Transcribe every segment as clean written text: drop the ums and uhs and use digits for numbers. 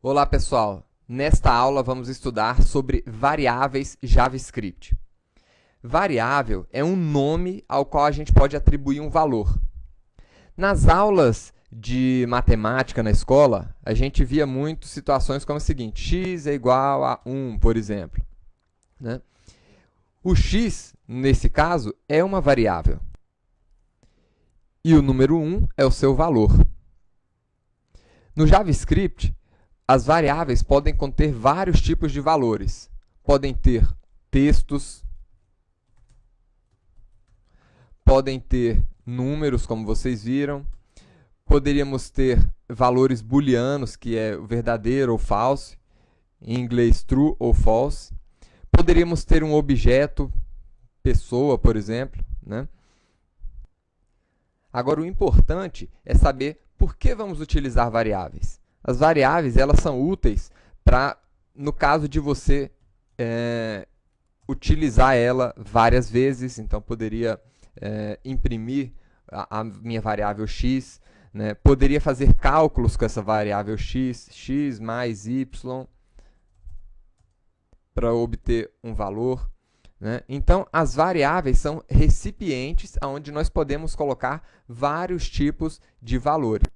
Olá pessoal, nesta aula vamos estudar sobre variáveis JavaScript. Variável é um nome ao qual a gente pode atribuir um valor. Nas aulas de matemática na escola, a gente via muito situações como a seguinte: x é igual a 1, por exemplo, né? O x, nesse caso, é uma variável. E o número 1 é o seu valor. No JavaScript, as variáveis podem conter vários tipos de valores. Podem ter textos, podem ter números, como vocês viram. Poderíamos ter valores booleanos, que é verdadeiro ou falso, em inglês true ou false. Poderíamos ter um objeto, pessoa, por exemplo, né? Agora, o importante é saber por que vamos utilizar variáveis. As variáveis elas são úteis para, no caso de você utilizar ela várias vezes. Então, poderia imprimir a minha variável x, né? Poderia fazer cálculos com essa variável x, x mais y, para obter um valor, né? Então, as variáveis são recipientes onde nós podemos colocar vários tipos de valores.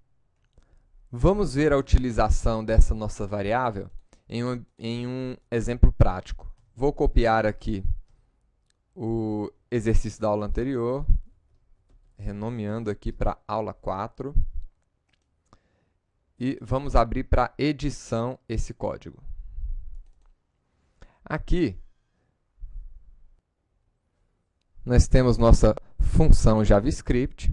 Vamos ver a utilização dessa nossa variável em um exemplo prático. Vou copiar aqui o exercício da aula anterior, renomeando aqui para aula 4. E vamos abrir para edição esse código. Aqui, nós temos nossa função JavaScript.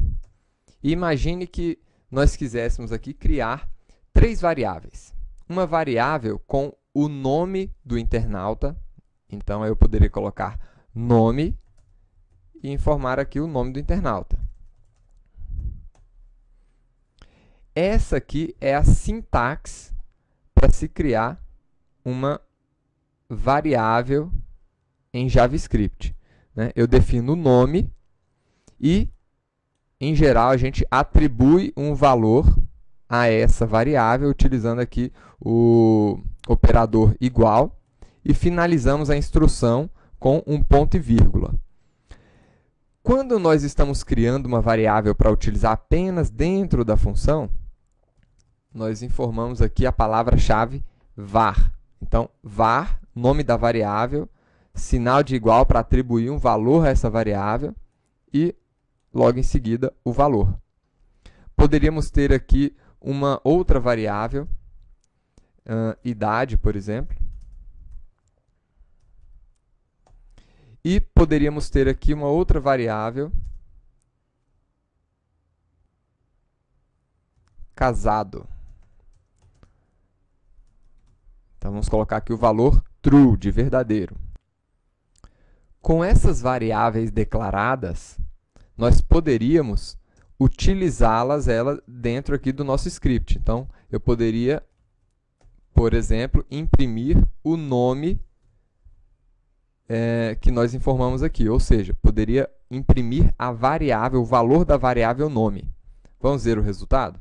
E imagine que nós quiséssemos aqui criar 3 variáveis. Uma variável com o nome do internauta. Então, eu poderia colocar nome e informar aqui o nome do internauta. Essa aqui é a sintaxe para se criar uma variável em JavaScript, né? Eu defino o nome e, em geral, a gente atribui um valor a essa variável utilizando aqui o operador igual e finalizamos a instrução com um ponto e vírgula. Quando nós estamos criando uma variável para utilizar apenas dentro da função, nós informamos aqui a palavra-chave var. Então, var, nome da variável, sinal de igual para atribuir um valor a essa variável e, logo em seguida, o valor. Poderíamos ter aqui uma outra variável, idade, por exemplo. E poderíamos ter aqui uma outra variável, casado. Então, vamos colocar aqui o valor true, de verdadeiro. Com essas variáveis declaradas, nós poderíamos utilizá-las dentro aqui do nosso script. Então, eu poderia, por exemplo, imprimir o nome que nós informamos aqui. Ou seja, poderia imprimir a variável, o valor da variável nome. Vamos ver o resultado?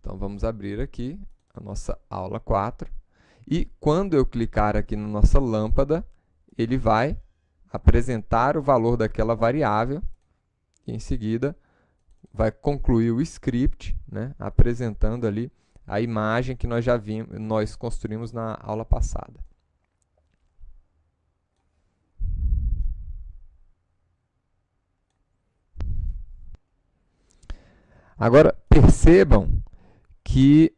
Então, vamos abrir aqui a nossa aula 4. E quando eu clicar aqui na nossa lâmpada, ele vai apresentar o valor daquela variável e, em seguida, vai concluir o script, né, apresentando ali a imagem que nós construímos na aula passada. Agora, percebam que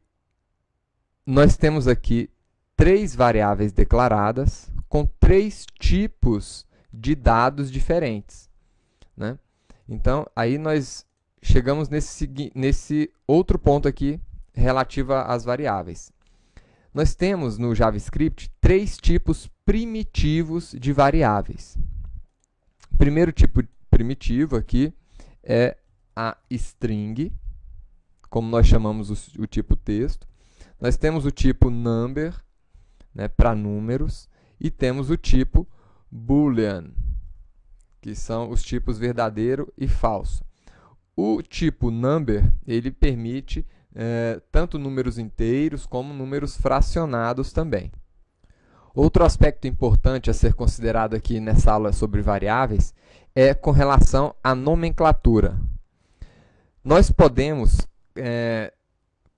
nós temos aqui 3 variáveis declaradas com 3 tipos de dados diferentes, né? Então, aí nós chegamos nesse outro ponto aqui relativo às variáveis. Nós temos no JavaScript 3 tipos primitivos de variáveis. O primeiro tipo primitivo aqui é a string, como nós chamamos o tipo texto. Nós temos o tipo number, né, para números, e temos o tipo boolean, que são os tipos verdadeiro e falso. O tipo number, ele permite tanto números inteiros como números fracionados também. Outro aspecto importante a ser considerado aqui nessa aula sobre variáveis é com relação à nomenclatura. Nós podemos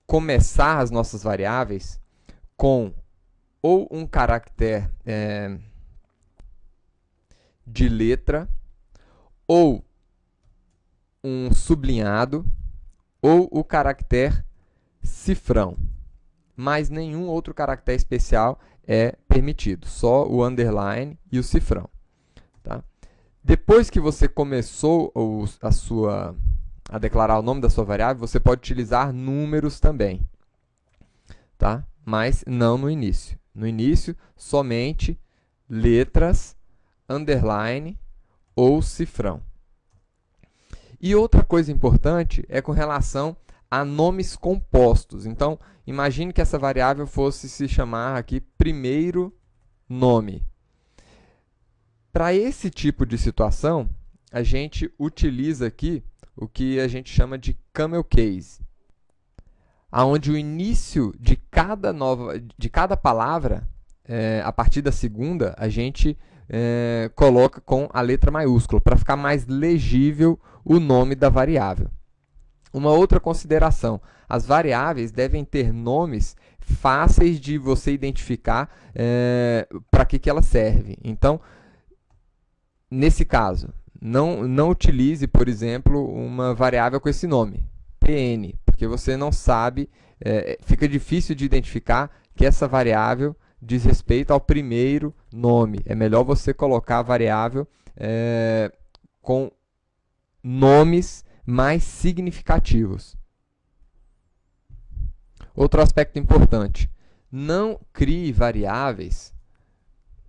começar as nossas variáveis com ou um caractere de letra, ou um sublinhado, ou o caractere cifrão. Mas nenhum outro caractere especial é permitido, só o underline e o cifrão. Tá? Depois que você começou a declarar o nome da sua variável, você pode utilizar números também, tá? Mas não no início. No início, somente letras, underline ou cifrão. E outra coisa importante é com relação a nomes compostos. Então, imagine que essa variável fosse se chamar aqui primeiro nome. Para esse tipo de situação, a gente utiliza aqui o que a gente chama de camel case, onde o início de cada palavra, a partir da segunda, a gente coloca com a letra maiúscula, para ficar mais legível o nome da variável. Uma outra consideração, as variáveis devem ter nomes fáceis de você identificar para que ela serve. Então, nesse caso, não utilize, por exemplo, uma variável com esse nome, pn, porque você não sabe, fica difícil de identificar que essa variável diz respeito ao primeiro nome. É melhor você colocar a variável com nomes mais significativos. Outro aspecto importante, não crie variáveis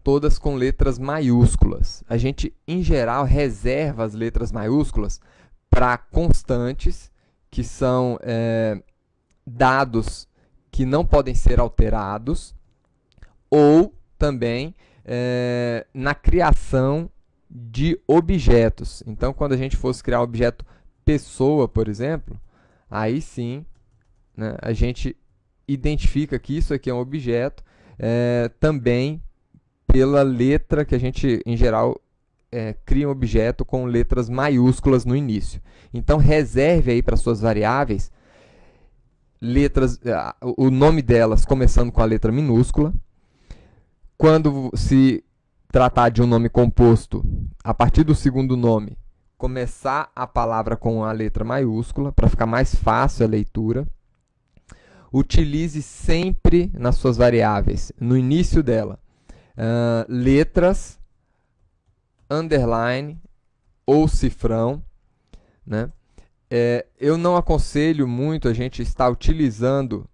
todas com letras maiúsculas. A gente, em geral, reserva as letras maiúsculas para constantes, que são dados que não podem ser alterados, ou também na criação de objetos. Então, quando a gente fosse criar um objeto pessoa, por exemplo, aí sim, né, a gente identifica que isso aqui é um objeto, também pela letra que a gente, em geral, cria um objeto com letras maiúsculas no início. Então, reserve aí para suas variáveis o nome delas começando com a letra minúscula. Quando se tratar de um nome composto, a partir do segundo nome, começar a palavra com a letra maiúscula, para ficar mais fácil a leitura. Utilize sempre nas suas variáveis, no início dela, letras, underline ou cifrão, né? Eu não aconselho muito a gente estar utilizando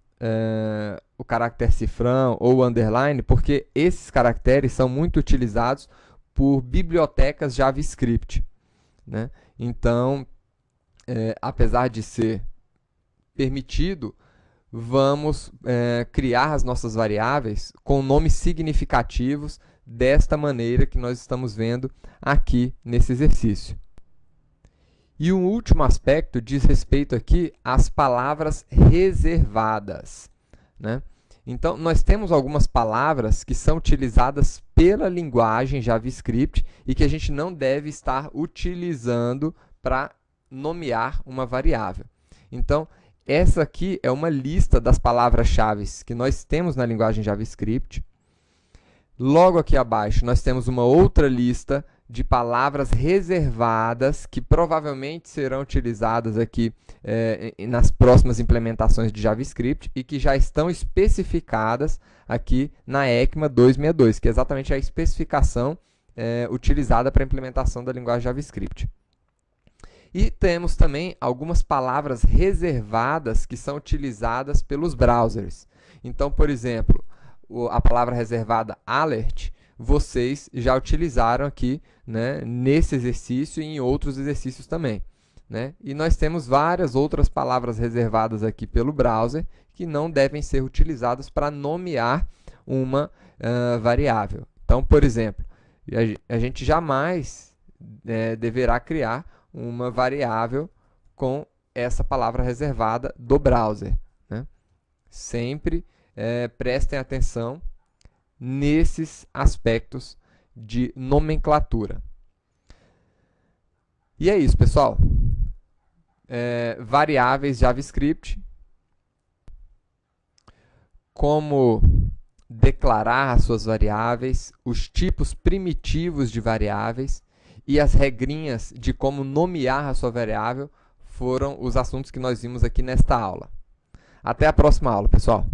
o caractere cifrão ou underline, porque esses caracteres são muito utilizados por bibliotecas JavaScript, né? Então, apesar de ser permitido, vamos criar as nossas variáveis com nomes significativos desta maneira que nós estamos vendo aqui nesse exercício. E um último aspecto diz respeito aqui às palavras reservadas, né? Então, nós temos algumas palavras que são utilizadas pela linguagem JavaScript e que a gente não deve estar utilizando para nomear uma variável. Então, essa aqui é uma lista das palavras-chave que nós temos na linguagem JavaScript. Logo aqui abaixo, nós temos uma outra lista de palavras reservadas que provavelmente serão utilizadas aqui nas próximas implementações de JavaScript e que já estão especificadas aqui na ECMA 262, que é exatamente a especificação utilizada para a implementação da linguagem JavaScript. E temos também algumas palavras reservadas que são utilizadas pelos browsers. Então, por exemplo, a palavra reservada alert, vocês já utilizaram aqui, né, nesse exercício e em outros exercícios também, né? E nós temos várias outras palavras reservadas aqui pelo browser que não devem ser utilizadas para nomear uma variável. Então, por exemplo, a gente jamais deverá criar uma variável com essa palavra reservada do browser, Sempre prestem atenção nesses aspectos de nomenclatura. E é isso, pessoal. Variáveis JavaScript, como declarar as suas variáveis, os tipos primitivos de variáveis e as regrinhas de como nomear a sua variável foram os assuntos que nós vimos aqui nesta aula. Até a próxima aula, pessoal!